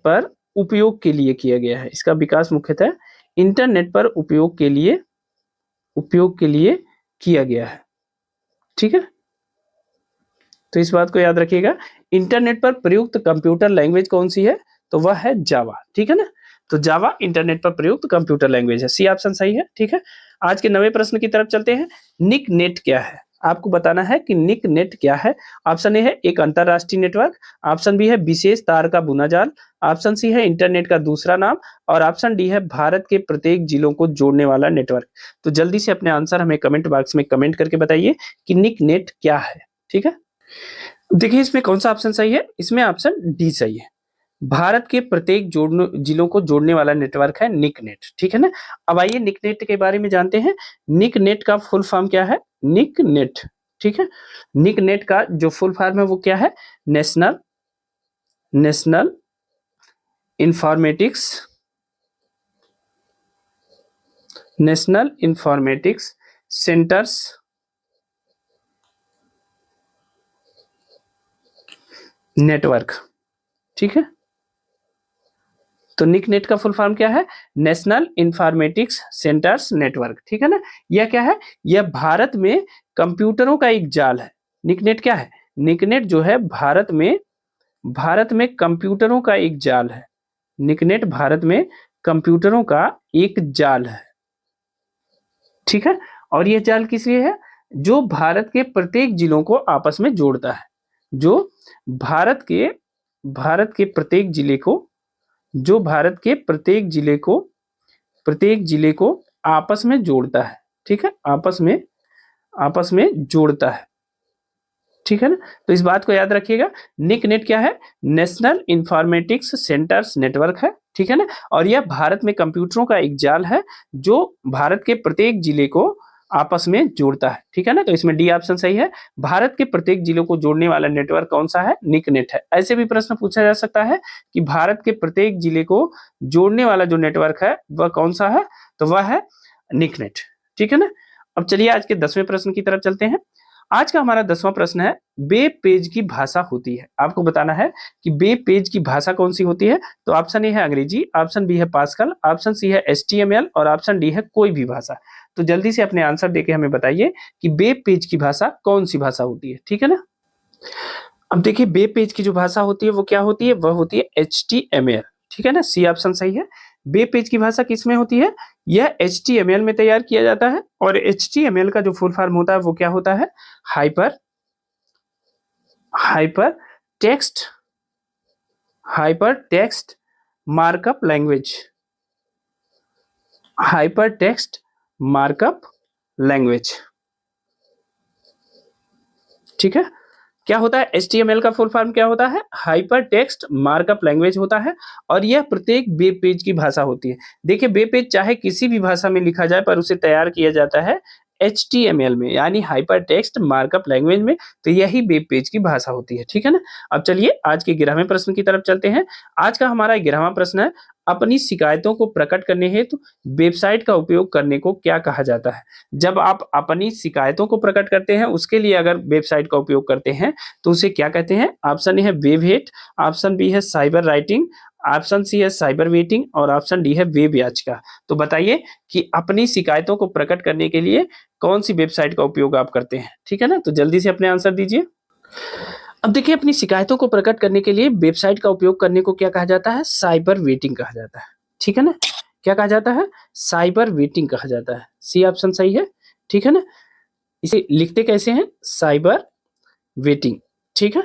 पर उपयोग के लिए किया गया है। इसका विकास मुख्यतः इंटरनेट पर उपयोग के लिए किया गया है, ठीक है। तो इस बात को याद रखिएगा। इंटरनेट पर प्रयुक्त कंप्यूटर लैंग्वेज कौन सी है? तो वह है जावा, ठीक है ना। तो जावा इंटरनेट पर प्रयुक्त कंप्यूटर लैंग्वेज है। सी ऑप्शन सही है, ठीक है। आज के 9वें प्रश्न की तरफ चलते हैं। निक नेट क्या है? आपको बताना है कि निक नेट क्या है। ऑप्शन ए है एक अंतरराष्ट्रीय नेटवर्क, ऑप्शन बी है विशेष तार का बुना जाल, ऑप्शन सी है इंटरनेट का दूसरा नाम और ऑप्शन डी है भारत के प्रत्येक जिलों को जोड़ने वाला नेटवर्क। तो जल्दी से अपने आंसर हमें कमेंट बॉक्स में कमेंट करके बताइए कि निक नेट क्या है, ठीक है। देखिए इसमें कौन सा ऑप्शन सही है? इसमें ऑप्शन डी सही है। भारत के प्रत्येक जिलों को जोड़ने वाला नेटवर्क है निकनेट, ठीक है ना। अब आइए निकनेट के बारे में जानते हैं। निकनेट का फुल फॉर्म क्या है? निकनेट, ठीक है। निकनेट का जो फुल फॉर्म है वो क्या है? नेशनल इंफॉर्मेटिक्स सेंटर्स नेटवर्क, ठीक है। तो निकनेट का फुल फॉर्म क्या है? नेशनल इंफॉर्मेटिक्स सेंटर्स नेटवर्क, ठीक है ना। यह क्या है? यह भारत में कंप्यूटरों का एक जाल है। निकनेट क्या है? निकनेट जो है भारत में कंप्यूटरों का एक जाल है। निकनेट भारत में कंप्यूटरों का एक जाल है, ठीक है। और यह जाल किस लिए है? जो भारत के प्रत्येक जिलों को आपस में जोड़ता है। जो भारत के प्रत्येक जिले को आपस में जोड़ता है, ठीक है। आपस में जोड़ता है, ठीक है ना। तो इस बात को याद रखिएगा। निकनेट क्या है? नेशनल इंफॉर्मेटिक्स सेंटर्स नेटवर्क है, ठीक है ना। और यह भारत में कंप्यूटरों का एक जाल है जो भारत के प्रत्येक जिले को आपस में जोड़ता है, ठीक है ना। तो इसमें डी ऑप्शन सही है। भारत के प्रत्येक जिलों को जोड़ने वाला नेटवर्क कौन सा है? निकनेट है। ऐसे भी प्रश्न पूछा जा सकता है कि भारत के प्रत्येक जिले को जोड़ने वाला जो नेटवर्क है वह कौन सा है? तो वह है निकनेट, ठीक है ना। अब चलिए आज के 10वें प्रश्न की तरफ चलते हैं। आज का हमारा 10वां प्रश्न है, वेब पेज की भाषा होती है। आपको बताना है कि वेब पेज की भाषा कौन सी होती है। तो ऑप्शन ए है अंग्रेजी, ऑप्शन बी है पास्कल, ऑप्शन सी है HTML और ऑप्शन डी है कोई भी भाषा। तो जल्दी से अपने आंसर देके हमें बताइए कि वेब पेज की भाषा कौन सी भाषा होती है, ठीक है ना। अब देखिए वेब पेज की जो भाषा होती है वो क्या होती है? वह होती है HTML, ठीक है ना। सी ऑप्शन सही है। वेब पेज की भाषा किसमें होती है? यह HTML में तैयार किया जाता है। और HTML का जो फुल फॉर्म होता है वो क्या होता है? Hyper text markup language. Hyper text markup language, ठीक है। क्या होता है? HTML का फुल फॉर्म क्या होता है? हाइपर टेक्स्ट मार्कअप लैंग्वेज होता है। और यह प्रत्येक वेब पेज की भाषा होती है। देखिए वेब पेज चाहे किसी भी भाषा में लिखा जाए पर उसे तैयार किया जाता है HTML में यानी हाइपर टेक्स्ट मार्कअप लैंग्वेज में। तो यही वेब पेज की भाषा होती है, ठीक है ना। अब चलिए आज के 11वें प्रश्न की तरफ चलते हैं। आज का हमारा 11वां प्रश्न है, अपनी शिकायतों को प्रकट करने हेतु वेबसाइट का उपयोग करने को क्या कहा जाता है? जब आप अपनी शिकायतों को प्रकट करते हैं उसके लिए अगर वेबसाइट का उपयोग करते हैं तो उसे क्या कहते हैं? ऑप्शन ए है वेब हेट, ऑप्शन बी है साइबर राइटिंग, ऑप्शन सी है साइबर वेटिंग और ऑप्शन डी है वेब याचिका। तो बताइए कि अपनी शिकायतों को प्रकट करने के लिए कौन सी वेबसाइट का उपयोग आप करते हैं, ठीक है ना। तो जल्दी से अपने आंसर दीजिए। अब देखिए, अपनी शिकायतों को प्रकट करने के लिए वेबसाइट का उपयोग करने को क्या कहा जाता है? साइबर वेटिंग कहा जाता है, ठीक है ना। क्या कहा जाता है? साइबर वेटिंग कहा जाता है। सी ऑप्शन सही है, ठीक है ना। इसे लिखते कैसे हैं? साइबर वेटिंग, ठीक है।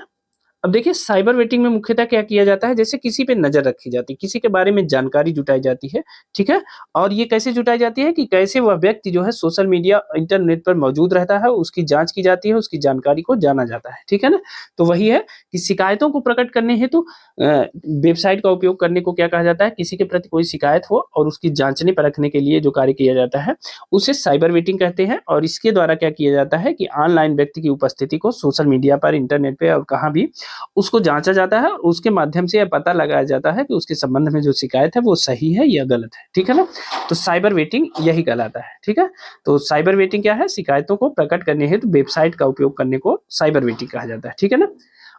अब देखिए, साइबर वेटिंग में मुख्यतः क्या किया जाता है? जैसे किसी पे नजर रखी जाती है, किसी के बारे में जानकारी जुटाई जाती है, ठीक है। और ये कैसे जुटाई जाती है कि कैसे वह व्यक्ति जो है सोशल मीडिया इंटरनेट पर मौजूद रहता है, उसकी जांच की जाती है, उसकी जानकारी को जाना जाता है, ठीक है ना। तो वही है कि शिकायतों को प्रकट करने हेतु वेबसाइट का उपयोग करने को क्या कहा जाता है? किसी के प्रति कोई शिकायत हो और उसकी जांचने परखने के लिए जो कार्य किया जाता है उसे साइबर वेटिंग कहते हैं। और इसके द्वारा क्या किया जाता है कि ऑनलाइन व्यक्ति की उपस्थिति को सोशल मीडिया पर, इंटरनेट पे और कहाँ भी उसको जांचा जाता है और उसके माध्यम से यह पता लगाया जाता है कि उसके संबंध में जो शिकायत है वो सही है या गलत है, ठीक है ना। तो साइबर वेटिंग यही कहलाता है, ठीक है। तो साइबर वेटिंग क्या है? शिकायतों को प्रकट करने हेतु वेबसाइट का उपयोग करने को साइबर वेटिंग कहा जाता है, ठीक है ना।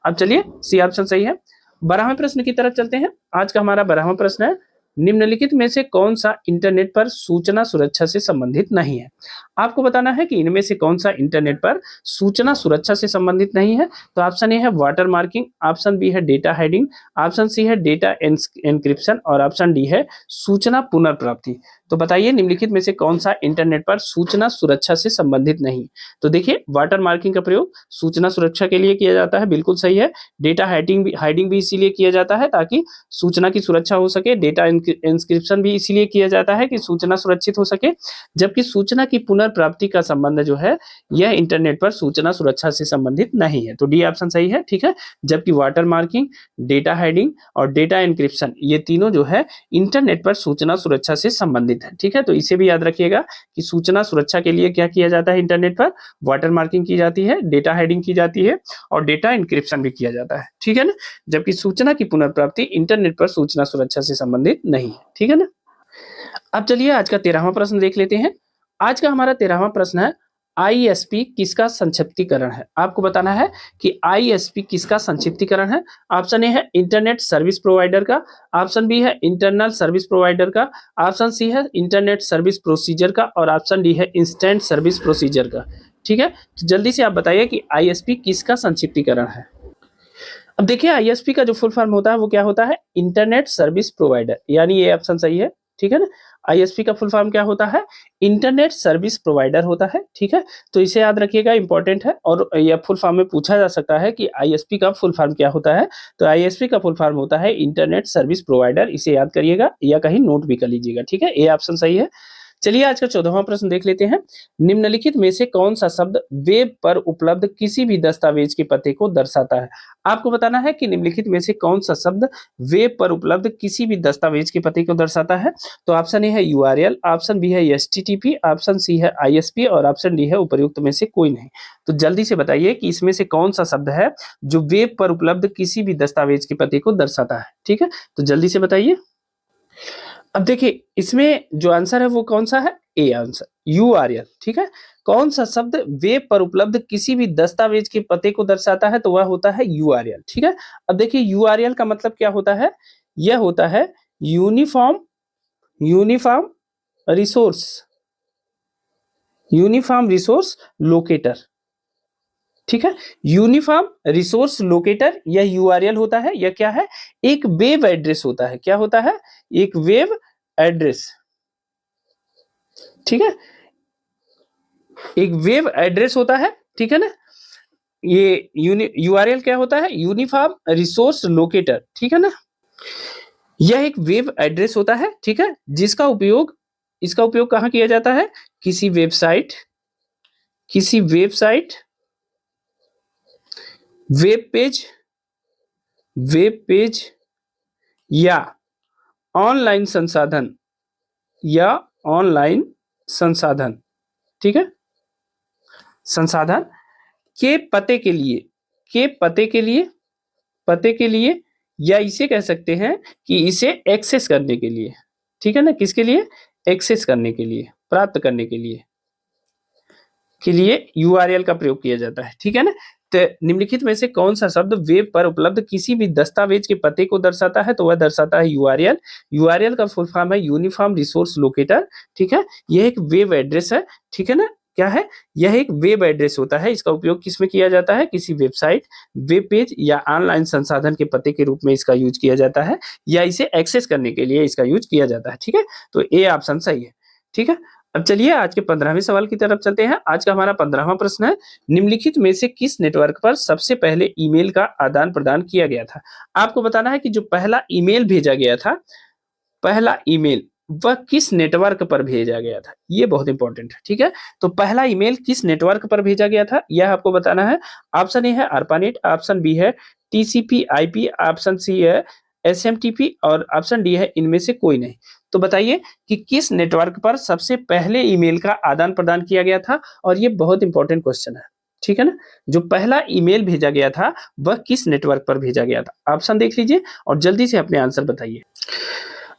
अब चलिए, सी ऑप्शन सही है। 12वें प्रश्न की तरफ चलते हैं। आज का हमारा 12वां प्रश्न है, निम्नलिखित में से कौन सा इंटरनेट पर सूचना सुरक्षा से संबंधित नहीं है? आपको बताना है कि इनमें से कौन सा इंटरनेट पर सूचना सुरक्षा से संबंधित नहीं है। तो ऑप्शन ए है वाटर मार्किंग, ऑप्शन बी है डेटा हाइडिंग, ऑप्शन सी है डेटा एन्क्रिप्शन और ऑप्शन डी है सूचना पुनर्प्राप्ति। तो बताइए, निम्नलिखित में से कौन सा इंटरनेट पर सूचना सुरक्षा से संबंधित नहीं? तो देखिए, वाटर मार्किंग का प्रयोग सूचना सुरक्षा के लिए किया जाता है, बिल्कुल सही है। डेटा हाइडिंग भी इसीलिए किया जाता है ताकि सूचना की सुरक्षा हो सके। डेटा एन्क्रिप्शन भी इसीलिए किया जाता है कि सूचना सुरक्षित हो सके। जबकि सूचना की पुनर्प्राप्ति का संबंध जो है यह इंटरनेट पर सूचना सुरक्षा से संबंधित नहीं है। तो डी ऑप्शन सही है, ठीक है। जबकि वाटर मार्किंग, डेटा हाइडिंग और डेटा एन्क्रिप्शन ये तीनों जो है इंटरनेट पर सूचना सुरक्षा से संबंधित है, ठीक है। तो इसे भी याद रखिएगा कि सूचना सुरक्षा के लिए क्या किया जाता है? इंटरनेट पर वाटर मार्किंग की जाती है, डेटा हाइडिंग की जाती है और डेटा एन्क्रिप्शन भी किया जाता है, ठीक है ना। जबकि सूचना की पुनर्प्राप्ति इंटरनेट पर सूचना सुरक्षा से संबंधित नहीं है, ठीक है ना। अब चलिए, आज का 13वां प्रश्न देख लेते हैं। आज का हमारा 13वां प्रश्न है, आईएसपी किसका संक्षिप्तीकरण है? आपको बताना है कि आईएसपी किसका संक्षिप्तीकरण है। ऑप्शन ए है इंटरनेट सर्विस प्रोवाइडर का, ऑप्शन बी है इंटरनल सर्विस प्रोवाइडर का, ऑप्शन सी है इंटरनेट सर्विस प्रोसीजर का और ऑप्शन डी है इंस्टेंट सर्विस प्रोसीजर का, ठीक है। तो जल्दी से आप बताइए कि आईएसपी किसका संक्षिप्तीकरण है। अब देखिए, आईएसपी का जो फुल फॉर्म होता है वो क्या होता है? इंटरनेट सर्विस प्रोवाइडर, यानी ये ऑप्शन सही है, ठीक है ना। आईएसपी का फुल फॉर्म क्या होता है? इंटरनेट सर्विस प्रोवाइडर होता है, ठीक है। तो इसे याद रखिएगा, इंपॉर्टेंट है। और यह फुल फॉर्म में पूछा जा सकता है कि आईएसपी का फुल फॉर्म क्या होता है। तो आईएसपी का फुल फॉर्म होता है इंटरनेट सर्विस प्रोवाइडर। इसे याद करिएगा या कहीं नोट भी कर लीजिएगा, ठीक है। ए ऑप्शन सही है। चलिए, आज का 14वां प्रश्न देख लेते हैं। निम्नलिखित में से कौन सा शब्द वेब पर उपलब्ध किसी भी दस्तावेज के पते को दर्शाता है? आपको बताना है कि निम्नलिखित में से कौन सा शब्द वेब पर उपलब्ध किसी भी दस्तावेज के पते को दर्शाता है। तो ऑप्शन ए है यूआरएल, ऑप्शन बी है एचटीटीपी, ऑप्शन सी है आईएसपी और ऑप्शन डी है उपर्युक्त में से कोई नहीं। तो जल्दी से बताइए कि इसमें से कौन सा शब्द है जो वेब पर उपलब्ध किसी भी दस्तावेज के पते को दर्शाता है, ठीक है। तो जल्दी से बताइए। अब देखिए, इसमें जो आंसर है वो कौन सा है? ए आंसर, यूआरएल, ठीक है। कौन सा शब्द वेब पर उपलब्ध किसी भी दस्तावेज के पते को दर्शाता है? तो वह होता है यूआरएल, ठीक है। अब देखिए, यूआरएल का मतलब क्या होता है? यह होता है uniform uniform resource uniform resource locator, ठीक है। यूनिफॉर्म रिसोर्स लोकेटर यह यूआरएल होता है। यह क्या है? एक वेब एड्रेस होता है। क्या होता है? एक वेब एड्रेस, ठीक है। एक वेब एड्रेस होता है, ठीक है ना। ये यूआरएल क्या होता है? यूनिफॉर्म रिसोर्स लोकेटर, ठीक है ना। यह एक वेब एड्रेस होता है, ठीक है, इसका उपयोग कहाँ किया जाता है? किसी वेबसाइट वेब पेज या ऑनलाइन संसाधन या ऑनलाइन संसाधन, ठीक है, संसाधन के पते के लिए या इसे कह सकते हैं कि इसे एक्सेस करने के लिए, ठीक है ना। किसके लिए? एक्सेस करने के लिए, प्राप्त करने के लिए यूआरएल का प्रयोग किया जाता है, ठीक है ना। तो निम्नलिखित में से कौन सा शब्द वेब पर उपलब्ध किसी भी दस्तावेज के पते को दर्शाता है? तो वह दर्शाता है यूआरएल। यूआरएल का फुल फॉर्म है यूनिफॉर्म रिसोर्स लोकेटर। ठीक है, यह एक वेब एड्रेस है। ठीक है ना, क्या है? यह एक वेब एड्रेस होता है। इसका उपयोग किसमें किया जाता है? किसी वेबसाइट, वेब पेज या ऑनलाइन संसाधन के पते के रूप में इसका यूज किया जाता है, या इसे एक्सेस करने के लिए इसका यूज किया जाता है। ठीक है, तो ए ऑप्शन सही है। ठीक है, अब चलिए आज के 15वें सवाल की तरफ चलते हैं। आज का हमारा 15वां प्रश्न है, निम्नलिखित में से किस नेटवर्क पर सबसे पहले ईमेल का आदान प्रदान किया गया था? आपको बताना है कि जो पहला ईमेल भेजा गया था, पहला ईमेल वह किस नेटवर्क पर भेजा गया था? ये बहुत इंपॉर्टेंट है। ठीक है, तो पहला ईमेल किस नेटवर्क पर भेजा गया था, यह आपको बताना है। ऑप्शन ए है ARPANET, ऑप्शन बी है TCP/IP, ऑप्शन सी है SMTP और ऑप्शन डी है इनमें से कोई नहीं। तो बताइए कि किस नेटवर्क पर सबसे पहले ईमेल का आदान प्रदान किया गया था, और ये बहुत इंपॉर्टेंट क्वेश्चन है। ठीक है ना, जो पहला ईमेल भेजा गया था वह किस नेटवर्क पर भेजा गया था? ऑप्शन देख लीजिए और जल्दी से अपने आंसर बताइए।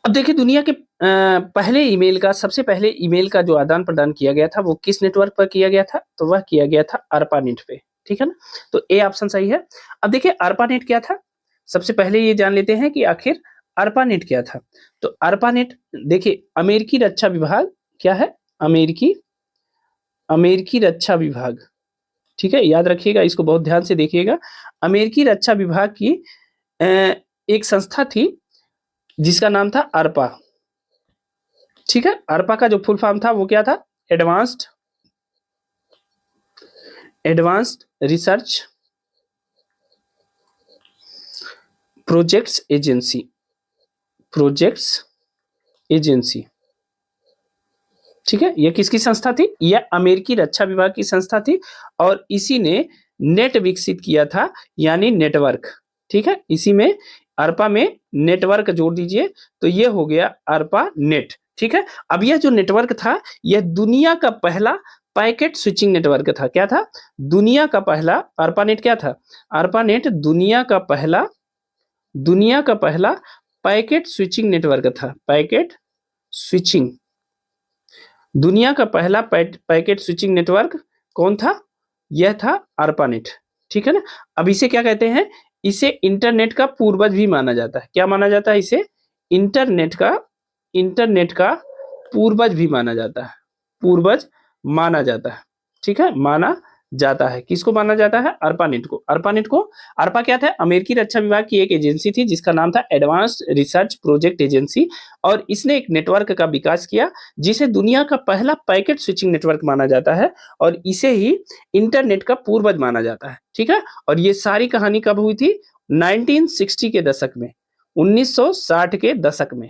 अब देखिए, दुनिया के पहले ईमेल का, सबसे पहले ईमेल का जो आदान प्रदान किया गया था वो किस नेटवर्क पर किया गया था? तो वह किया गया था ARPANET पे। ठीक है ना, तो ए ऑप्शन सही है। अब देखिए ARPANET क्या था, सबसे पहले ये जान लेते हैं कि आखिर ARPANET क्या था। तो ARPANET देखिए, अमेरिकी रक्षा विभाग क्या है? अमेरिकी रक्षा विभाग। ठीक है, याद रखिएगा, इसको बहुत ध्यान से देखिएगा। अमेरिकी रक्षा विभाग की एक संस्था थी जिसका नाम था ARPA। ठीक है, ARPA का जो फुल फॉर्म था वो क्या था? Advanced research projects agency. ठीक है, ये किसकी संस्था थी? यह अमेरिकी रक्षा विभाग की संस्था थी, और इसी ने नेट विकसित किया था, यानी नेटवर्क। ठीक है, इसी में ARPA में नेटवर्क जोड़ दीजिए तो ये हो गया ARPANET। ठीक है, अब यह जो नेटवर्क था यह दुनिया का पहला पैकेट स्विचिंग नेटवर्क था। क्या था? दुनिया का पहला। ARPANET क्या था? ARPANET दुनिया का पहला पैकेट स्विचिंग नेटवर्क था। पैकेट स्विचिंग, दुनिया का पहला पैकेट स्विचिंग नेटवर्क कौन था? यह था ARPANET। ठीक है ना, अब इसे क्या कहते हैं? इसे इंटरनेट का पूर्वज भी माना जाता है। क्या माना जाता है इसे? इंटरनेट का पूर्वज भी माना जाता है। पूर्वज माना जाता है। ठीक है, माना जाता है। किसको माना जाता है? ARPANET को। ARPA क्या था? अमेरिकी रक्षा विभाग की एक एजेंसी थी जिसका नाम था एडवांस्ड रिसर्च प्रोजेक्ट एजेंसी, और इसने एक नेटवर्क का विकास किया जिसे दुनिया का पहला पैकेट स्विचिंग नेटवर्क माना जाता है, और इसे ही इंटरनेट का पूर्वज माना जाता है। ठीक है, और ये सारी कहानी कब हुई थी? 1960 के दशक में, 1960 के दशक में।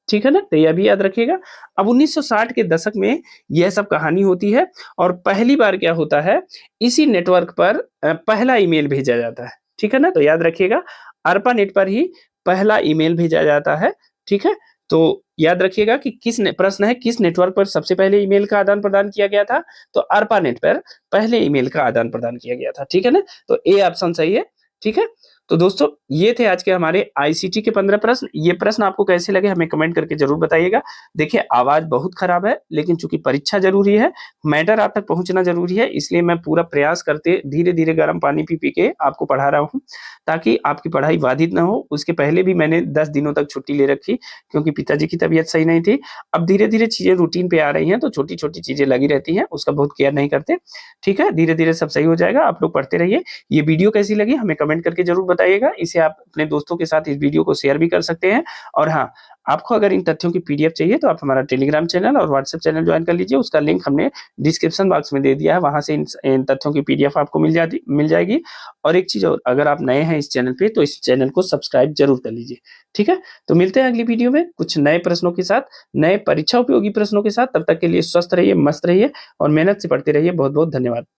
ठीक है ना, तो यह भी याद रखिएगा। अब 1960 के दशक में यह सब कहानी होती है, और पहली बार क्या होता है, इसी नेटवर्क पर पहला ईमेल भेजा जाता है। ठीक है ना, तो याद रखिएगा ARPANET पर ही पहला ईमेल भेजा जाता है। ठीक है, तो याद रखिएगा कि प्रश्न है किस नेटवर्क पर सबसे पहले ईमेल का आदान प्रदान किया गया था? तो ARPANET पर पहले ईमेल का आदान प्रदान किया गया था। ठीक है ना, तो ए ऑप्शन सही है। ठीक है, तो दोस्तों ये थे आज के हमारे आईसीटी के 15 प्रश्न। ये प्रश्न आपको कैसे लगे हमें कमेंट करके जरूर बताइएगा। देखिए, आवाज बहुत खराब है, लेकिन चूंकि परीक्षा जरूरी है, मैटर आप तक पहुंचना जरूरी है, इसलिए मैं पूरा प्रयास करते धीरे धीरे गर्म पानी पी पी के आपको पढ़ा रहा हूँ, ताकि आपकी पढ़ाई बाधित ना हो। उसके पहले भी मैंने 10 दिनों तक छुट्टी ले रखी, क्योंकि पिताजी की तबीयत सही नहीं थी। अब धीरे धीरे चीजें रूटीन पे आ रही हैं, तो छोटी छोटी चीजें लगी रहती हैं, उसका बहुत केयर नहीं करते। ठीक है, धीरे धीरे सब सही हो जाएगा। आप लोग पढ़ते रहिए। ये वीडियो कैसी लगी हमें कमेंट करके जरूर बताइएगा। इसे आप अपने दोस्तों के साथ इस वीडियो को शेयर भी कर सकते हैं। और हाँ, आपको अगर इन तथ्यों की पीडीएफ चाहिए तो आप हमारा टेलीग्राम चैनल और व्हाट्सएप चैनल ज्वाइन कर लीजिए। उसका लिंक हमने डिस्क्रिप्शन बॉक्स में दे दिया है, वहां से इन तथ्यों की पीडीएफ आपको मिल जाएगी। और एक चीज और, अगर आप नए हैं इस चैनल पे तो इस चैनल को सब्सक्राइब जरूर कर लीजिए। ठीक है, तो मिलते हैं अगली वीडियो में कुछ नए प्रश्नों के साथ, नए परीक्षा उपयोगी प्रश्नों के साथ। तब तक के लिए स्वस्थ रहिए, मस्त रहिए और मेहनत से पढ़ते रहिए। बहुत बहुत धन्यवाद।